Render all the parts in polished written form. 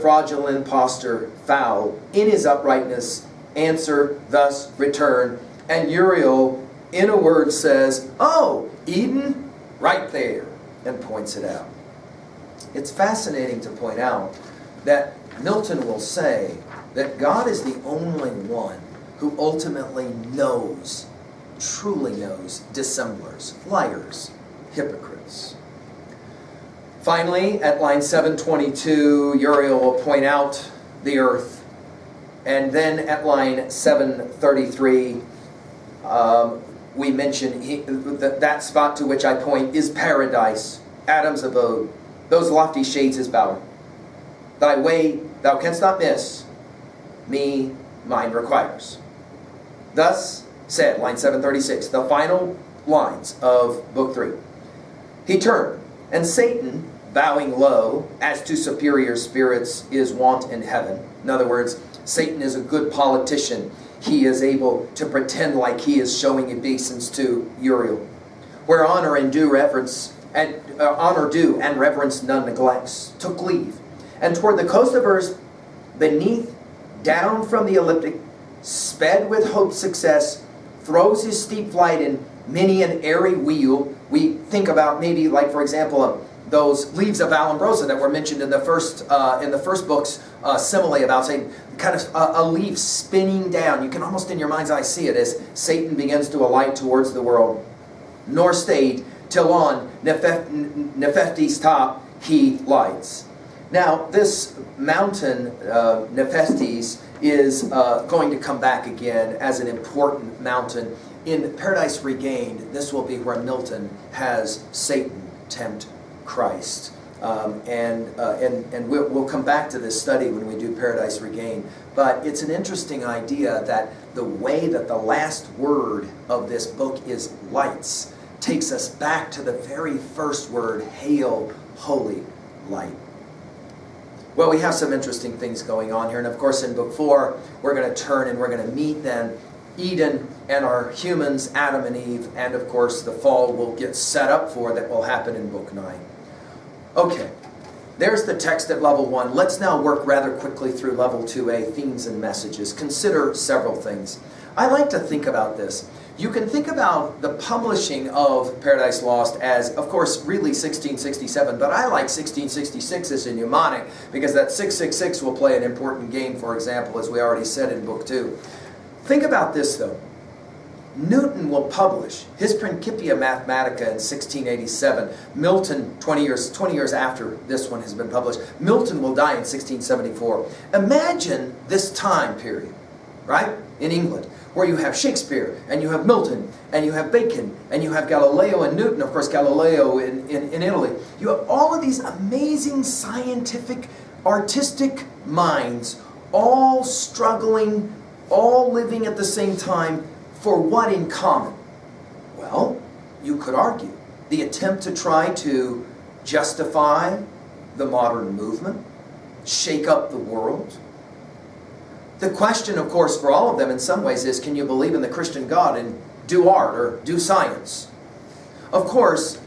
fraudulent impostor foul, in his uprightness, answer, thus return. And Uriel, in a word, says, oh, Eden, right there, and points it out. It's fascinating to point out that Milton will say that God is the only one who ultimately knows, truly knows, dissemblers, liars, hypocrites. Finally, at line 722, Uriel will point out the earth. And then at line 733, we mention that spot to which I point is paradise, Adam's abode. Those lofty shades his bower. Thy way thou canst not miss, me mine requires. Thus said, line 736, the final lines of Book 3. He turned, and Satan, bowing low, as to superior spirits is wont in heaven. In other words, Satan is a good politician. He is able to pretend like he is showing obeisance to Uriel. Where honor and due reverence, and honor due and reverence none neglects, took leave. And toward the coast of earth, beneath, down from the elliptic, sped with hope's success, throws his steep flight in many an airy wheel. We think about maybe, like for example, those leaves of Valombrosa that were mentioned in the first book's simile about Satan, kind of a leaf spinning down. You can almost in your mind's eye see it as Satan begins to alight towards the world. Nor stayed till on Nephthys' top he lights. Now, this mountain, Nephthys, is going to come back again as an important mountain. In Paradise Regained, this will be where Milton has Satan tempt Christ. And we'll come back to this study when we do Paradise Regained. But it's an interesting idea that the way that the last word of this book is lights takes us back to the very first word, hail, holy light. Well, we have some interesting things going on here. And of course, in Book 4, we're going to turn and we're going to meet then Eden and our humans, Adam and Eve. And of course, the fall will get set up for that will happen in Book 9. Okay, there's the text at level 1. Let's now work rather quickly through level 2a, themes and messages. Consider several things. I like to think about this. You can think about the publishing of Paradise Lost as, of course, really 1667, but I like 1666 as a mnemonic because that 666 will play an important game, for example, as we already said in Book 2. Think about this, though. Newton will publish his Principia Mathematica in 1687. Milton, 20 years after this one has been published, Milton will die in 1674. Imagine this time period, right, in England, where you have Shakespeare, and you have Milton, and you have Bacon, and you have Galileo and Newton, of course Galileo in Italy. You have all of these amazing scientific, artistic minds, all struggling, all living at the same time, for what in common? Well, you could argue the attempt to try to justify the modern movement, shake up the world. The question, of course, for all of them in some ways is, can you believe in the Christian God and do art or do science? Of course,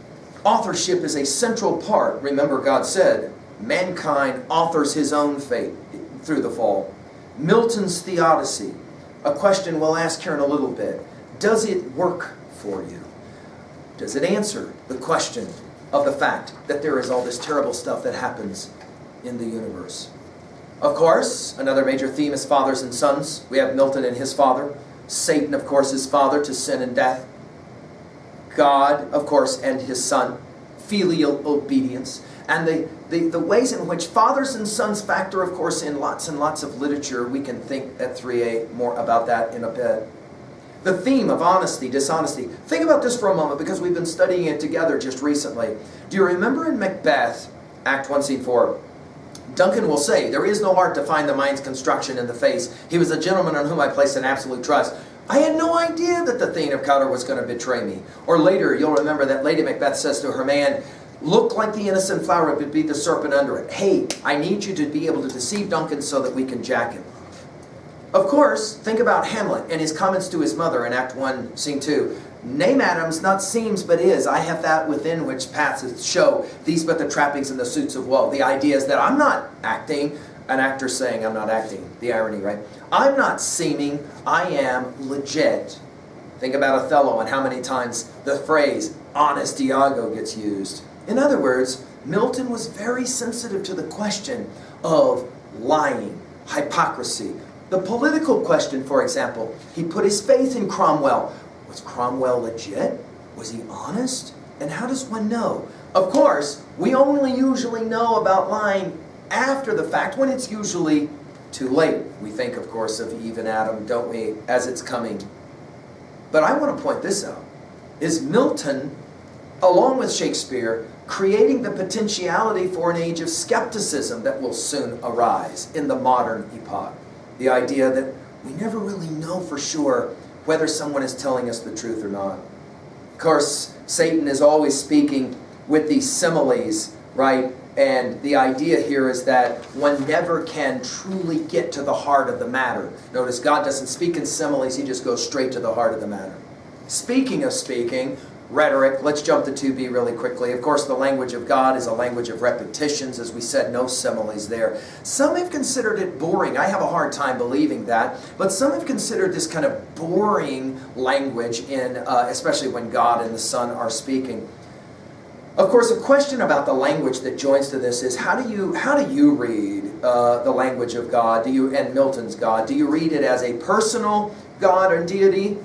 authorship is a central part. Remember, God said, mankind authors his own fate through the fall. Milton's Theodicy, a question we'll ask here in a little bit. Does it work for you? Does it answer the question of the fact that there is all this terrible stuff that happens in the universe? Of course, another major theme is fathers and sons. We have Milton and his father. Satan, of course, his father to sin and death. God, of course, and his son. Filial obedience. And the ways in which fathers and sons factor, of course, in lots and lots of literature. We can think at 3a more about that in a bit. The theme of honesty, dishonesty. Think about this for a moment because we've been studying it together just recently. Do you remember in Macbeth, Act 1, Scene 4, Duncan will say, there is no art to find the mind's construction in the face. He was a gentleman on whom I placed an absolute trust. I had no idea that the Thane of Cawdor was going to betray me. Or later, you'll remember that Lady Macbeth says to her man, look like the innocent flower, but be the serpent under it. Hey, I need you to be able to deceive Duncan so that we can jack him. Of course, think about Hamlet and his comments to his mother in Act 1, Scene 2. Nay, madams, not seems, but is. I have that within which passeth show. These but the trappings and the suits of woe. The idea is that I'm not acting. an actor saying, I'm not acting. The irony, right? I'm not seeming, I am legit. Think about Othello and how many times the phrase, honest Iago, gets used. In other words, Milton was very sensitive to the question of lying, hypocrisy. The political question, for example, he put his faith in Cromwell. Was Cromwell legit? Was he honest? And how does one know? Of course, we only usually know about lying after the fact, when it's usually too late. We think, of course, of Eve and Adam, don't we, as it's coming. But I want to point this out. Is Milton, along with Shakespeare, creating the potentiality for an age of skepticism that will soon arise in the modern epoch? The idea that we never really know for sure whether someone is telling us the truth or not. Of course, Satan is always speaking with these similes, right? And the idea here is that one never can truly get to the heart of the matter. Notice God doesn't speak in similes, he just goes straight to the heart of the matter. Speaking of speaking, rhetoric, let's jump to 2b really quickly. Of course, the language of God is a language of repetitions. As we said, no similes there. Some have considered it boring. I have a hard time believing that. But some have considered this kind of boring language, especially when God and the Son are speaking. Of course, a question about the language that joins to this is, how do you read the language of God? And Milton's God? Do you read it as a personal God or deity?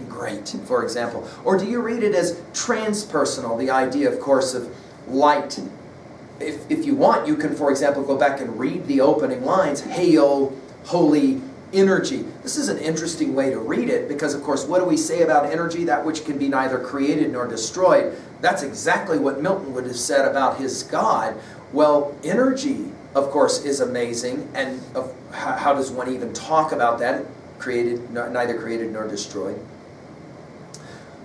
Great, for example. Or do you read it as transpersonal? The idea, of course, of light. If you want, you can, for example, go back and read the opening lines. Hail, holy energy. This is an interesting way to read it because, of course, what do we say about energy? That which can be neither created nor destroyed. That's exactly what Milton would have said about his God. Well, energy, of course, is amazing. And how does one even talk about that? Neither created nor destroyed.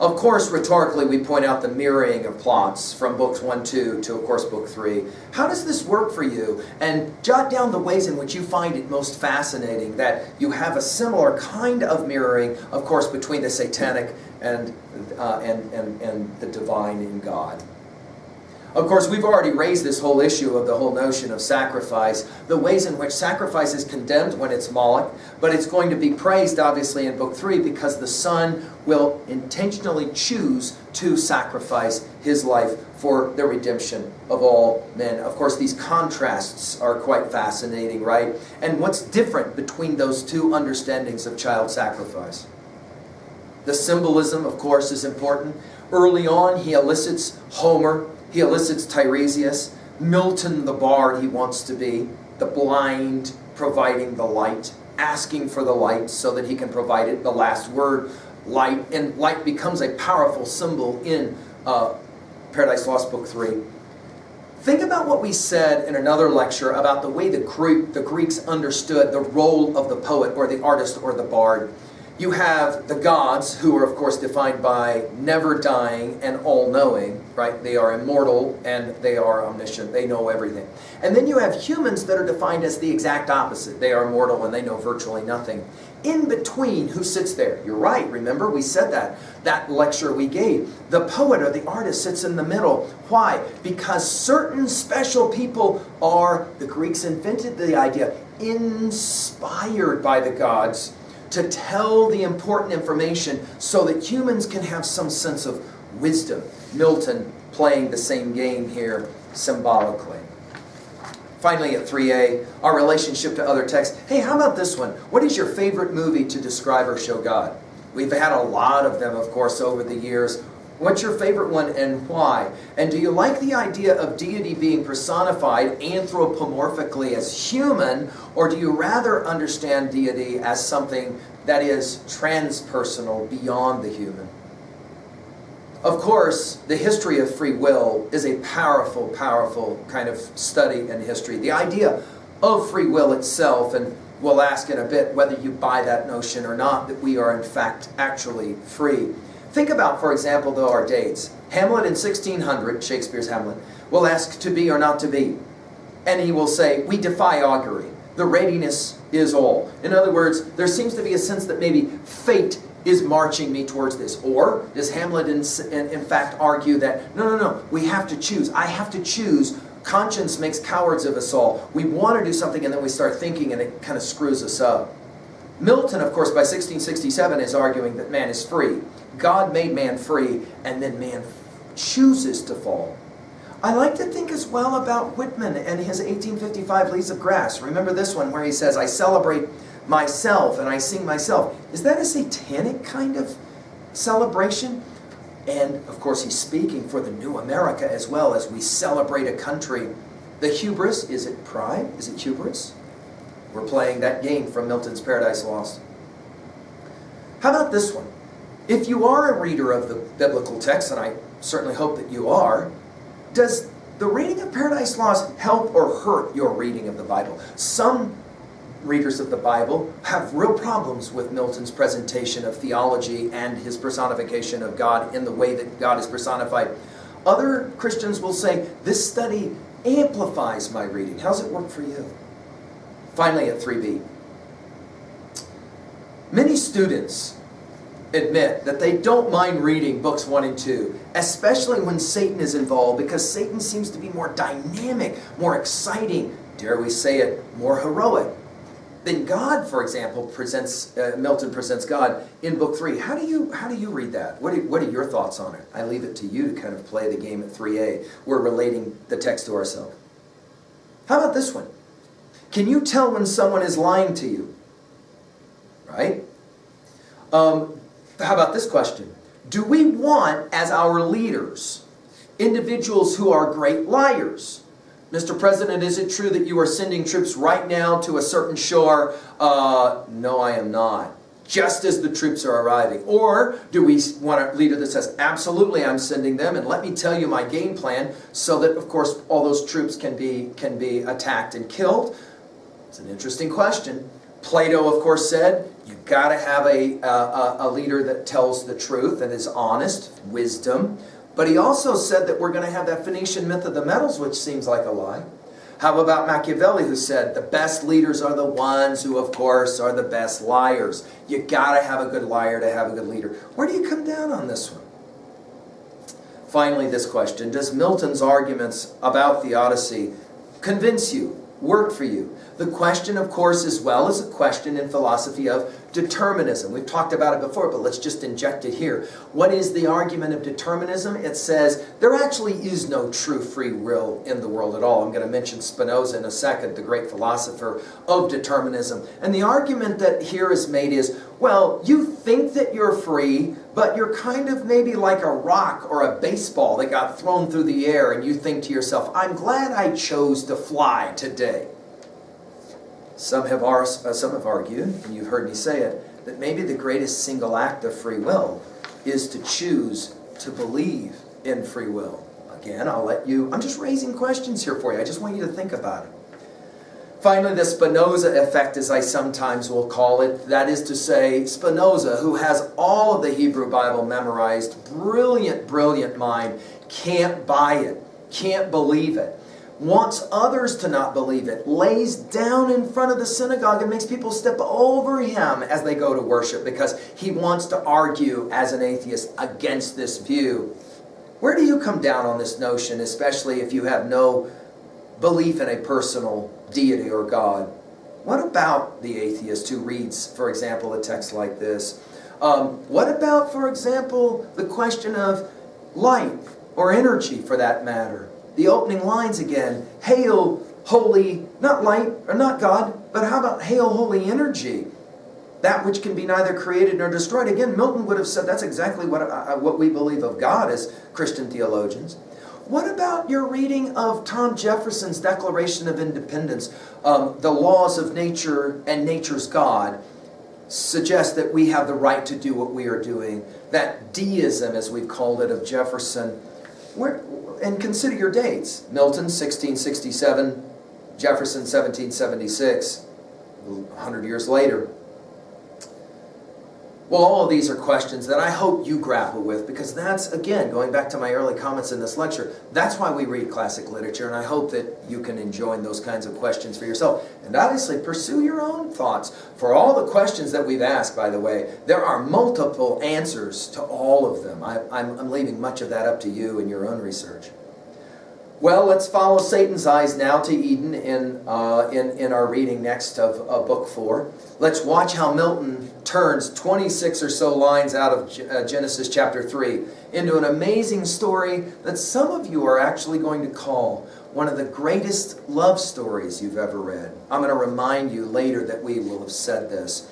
Of course, rhetorically, we point out the mirroring of plots from books 1, 2 to, of course, book 3. How does this work for you? And jot down the ways in which you find it most fascinating, that you have a similar kind of mirroring, of course, between the satanic and the divine in God. Of course, we've already raised this whole issue of the whole notion of sacrifice, the ways in which sacrifice is condemned when it's Moloch, but it's going to be praised, obviously, in Book 3 because the Son will intentionally choose to sacrifice his life for the redemption of all men. Of course, these contrasts are quite fascinating, right? And what's different between those two understandings of child sacrifice? The symbolism, of course, is important. Early on, he elicits Homer. He elicits Tiresias, Milton the bard he wants to be, the blind providing the light, asking for the light so that he can provide it, the last word, light. And light becomes a powerful symbol in Paradise Lost Book 3. Think about what we said in another lecture about the way the Greeks understood the role of the poet or the artist or the bard. You have the gods, who are, of course, defined by never dying and all-knowing, right? They are immortal and they are omniscient. They know everything. And then you have humans that are defined as the exact opposite. They are mortal and they know virtually nothing. In between, who sits there? You're right, remember? We said that lecture we gave. The poet or the artist sits in the middle. Why? Because certain special people are, the Greeks invented the idea, inspired by the gods to tell the important information so that humans can have some sense of wisdom. Milton playing the same game here symbolically. Finally, at 3a, our relationship to other texts. Hey, how about this one? What is your favorite movie to describe or show God? We've had a lot of them, of course, over the years. What's your favorite one and why? And do you like the idea of deity being personified anthropomorphically as human, or do you rather understand deity as something that is transpersonal beyond the human? Of course, the history of free will is a powerful, powerful kind of study in history. The idea of free will itself, and we'll ask in a bit whether you buy that notion or not, that we are in fact actually free. Think about, for example, though, our dates. Hamlet in 1600, Shakespeare's Hamlet, will ask to be or not to be. And he will say, we defy augury. The readiness is all. In other words, there seems to be a sense that maybe fate is marching me towards this. Or does Hamlet in fact argue that, no, we have to choose. I have to choose Conscience makes cowards of us all. We want to do something and then we start thinking and it kind of screws us up. Milton, of course, by 1667 is arguing that man is free. God made man free and then man chooses to fall. I like to think as well about Whitman and his 1855 Leaves of Grass. Remember this one where he says, I celebrate myself and I sing myself. Is that a satanic kind of celebration? And of course he's speaking for the new America as well as we celebrate a country. The hubris, is it pride? Is it hubris? We're playing that game from Milton's Paradise Lost. How about this one? If you are a reader of the biblical text, and I certainly hope that you are, does the reading of Paradise Lost help or hurt your reading of the Bible? Some readers of the Bible have real problems with Milton's presentation of theology and his personification of God in the way that God is personified. Other Christians will say, this study amplifies my reading. How's it work for you? Finally, at 3b, many students admit that they don't mind reading books 1 and 2, especially when Satan is involved, because Satan seems to be more dynamic, more exciting, dare we say it, more heroic. Then God, for example, Milton presents God in book 3. How do you read that? What are your thoughts on it? I leave it to you to kind of play the game at 3a. We're relating the text to ourselves. How about this one? Can you tell when someone is lying to you? Right? How about this question? Do we want, as our leaders, individuals who are great liars? Mr. President, is it true that you are sending troops right now to a certain shore? No, I am not. Just as the troops are arriving. Or do we want a leader that says, absolutely, I'm sending them, and let me tell you my game plan, so that, of course, all those troops can be attacked and killed? It's an interesting question. Plato, of course, said, you've got to have a leader that tells the truth and is honest, wisdom. But he also said that we're going to have that Phoenician myth of the metals, which seems like a lie. How about Machiavelli, who said the best leaders are the ones who, of course, are the best liars. You got to have a good liar to have a good leader. Where do you come down on this one? Finally, this question. Does Milton's arguments about the Odyssey convince you, work for you? The question, of course, as well is a question in philosophy of determinism. We've talked about it before, but let's just inject it here. What is the argument of determinism? It says there actually is no true free will in the world at all. I'm going to mention Spinoza in a second, the great philosopher of determinism. And the argument that here is made is, well, you think that you're free, but you're kind of maybe like a rock or a baseball that got thrown through the air, and you think to yourself, I'm glad I chose to fly today. Some have argued, and you've heard me say it, that maybe the greatest single act of free will is to choose to believe in free will. Again, I'm just raising questions here for you. I just want you to think about it. Finally, the Spinoza effect, as I sometimes will call it, that is to say, Spinoza, who has all of the Hebrew Bible memorized, brilliant, brilliant mind, can't buy it, can't believe it, wants others to not believe it, lays down in front of the synagogue and makes people step over him as they go to worship because he wants to argue as an atheist against this view. Where do you come down on this notion, especially if you have no belief in a personal deity or God? What about the atheist who reads, for example, a text like this? What about, for example, the question of light or energy for that matter? The opening lines again, hail holy, not light or not God, but how about hail holy energy? That which can be neither created nor destroyed. Again, Milton would have said that's exactly what we believe of God as Christian theologians. What about your reading of Tom Jefferson's Declaration of Independence? The laws of nature and nature's God suggest that we have the right to do what we are doing. That deism, as we've called it, of Jefferson. And consider your dates. Milton, 1667. Jefferson, 1776. 100 years later. Well, all of these are questions that I hope you grapple with, because that's, again, going back to my early comments in this lecture, that's why we read classic literature, and I hope that you can enjoin those kinds of questions for yourself. And obviously, pursue your own thoughts. For all the questions that we've asked, by the way, there are multiple answers to all of them. I'm leaving much of that up to you in your own research. Well, let's follow Satan's eyes now to Eden in our reading next of Book 4. Let's watch how Milton turns 26 or so lines out of Genesis chapter 3 into an amazing story that some of you are actually going to call one of the greatest love stories you've ever read. I'm going to remind you later that we will have said this.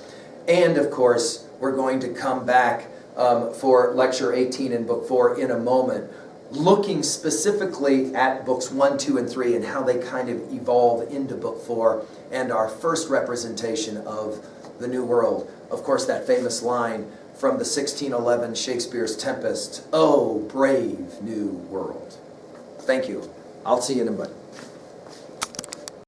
And, of course, we're going to come back for Lecture 18 in Book 4 in a moment, looking specifically at Books 1, 2, and 3 and how they kind of evolve into Book 4 and our first representation of the New World. Of course, that famous line from the 1611 Shakespeare's Tempest, "Oh, brave new world." Thank you. I'll see you in a bit.